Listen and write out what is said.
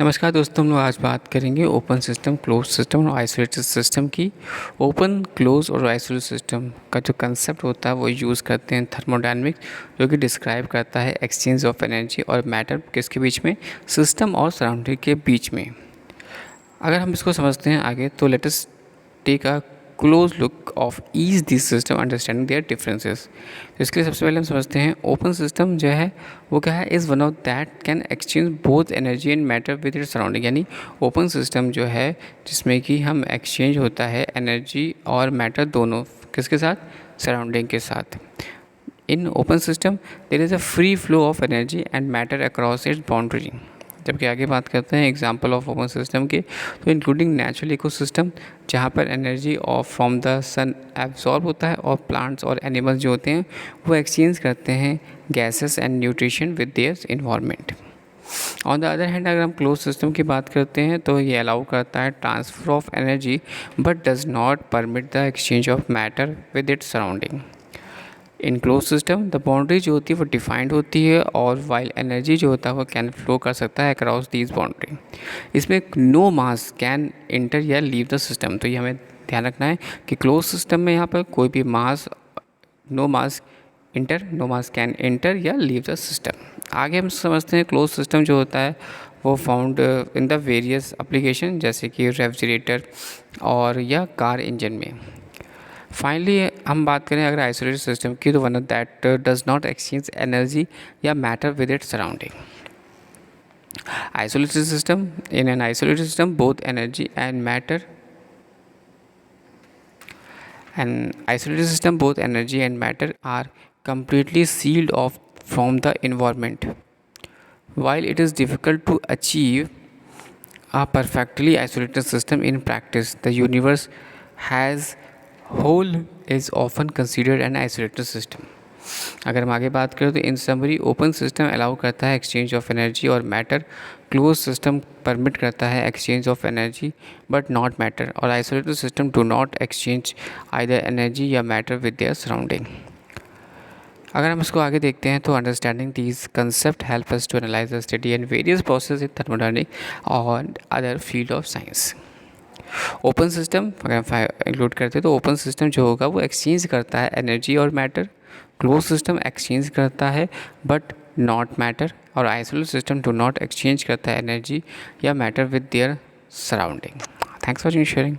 नमस्कार दोस्तों, हम लोग आज बात करेंगे ओपन सिस्टम, क्लोज सिस्टम और आइसोलेटेड सिस्टम की। ओपन, क्लोज और आइसोलेटेड सिस्टम का जो कंसेप्ट होता है वो यूज़ करते हैं थर्मोडायनेमिक्स, जो कि डिस्क्राइब करता है एक्सचेंज ऑफ एनर्जी और मैटर किसके बीच में, सिस्टम और सराउंडिंग के बीच में। अगर हम इसको समझते हैं आगे तो let us take a close look of each this system understanding their differences. तो इसके लिए सबसे पहले हम समझते हैं ओपन सिस्टम जो है वो क्या है, is one of that can exchange both energy and matter with its surrounding. यानी ओपन सिस्टम जो है जिसमें कि हम एक्सचेंज होता है एनर्जी और मैटर दोनों, किसके साथ, सराउंडिंग के साथ। In open system there is a free flow of energy and matter across its boundary. जबकि आगे बात करते हैं एग्जांपल ऑफ ओपन सिस्टम के, तो इंक्लूडिंग नेचुरल इकोसिस्टम जहाँ पर energy of from the sun absorb होता है और प्लांट्स और एनिमल्स जो होते हैं वो एक्सचेंज करते हैं gases and nutrition with their environment. On the other hand अगर हम क्लोज सिस्टम की बात करते हैं तो ये अलाउ करता है transfer of energy but does not permit the exchange of matter with its surrounding. In close system the boundary जो होती है वो डिफाइंड होती है और वाइल एनर्जी जो होता है वो कैन फ्लो कर सकता है अक्रॉस दीज बाउंड्री। इसमें नो मास कैन इंटर या लीव द सिस्टम। तो ये हमें ध्यान रखना है कि क्लोज सिस्टम में यहाँ पर कोई भी मास, नो मास कैन इंटर या लीव द सिस्टम। आगे हम समझते हैं क्लोज सिस्टम जो होता है वो found in the various application जैसे कि रेफ्रिजरेटर और या कार इंजन में। फाइनली हम बात करें अगर आइसोलेटेड सिस्टम की, तो one of that does not exchange energy या matter with its surrounding. Isolated system, in an isolated system both energy and matter are completely sealed off from the environment. While it is difficult to achieve a perfectly isolated system in practice, the universe as whole is often considered an isolated system. अगर हम आगे बात करें तो in summary open system allow करता है exchange of energy और matter, close system permit करता है exchange of energy but not matter, और isolated system do not exchange either energy या मैटर विद देयर सराउंडिंग। अगर हम इसको आगे देखते हैं तो understanding these concept help us to analyse the study and various process in thermodynamics और other field of science. Open system अगर हम इंक्लूड करते हैं तो ओपन सिस्टम जो होगा वो एक्सचेंज करता है एनर्जी और मैटर, क्लोज सिस्टम एक्सचेंज करता है बट नॉट मैटर, और isolated system do not exchange करता है एनर्जी या matter with their surrounding. Thanks for sharing.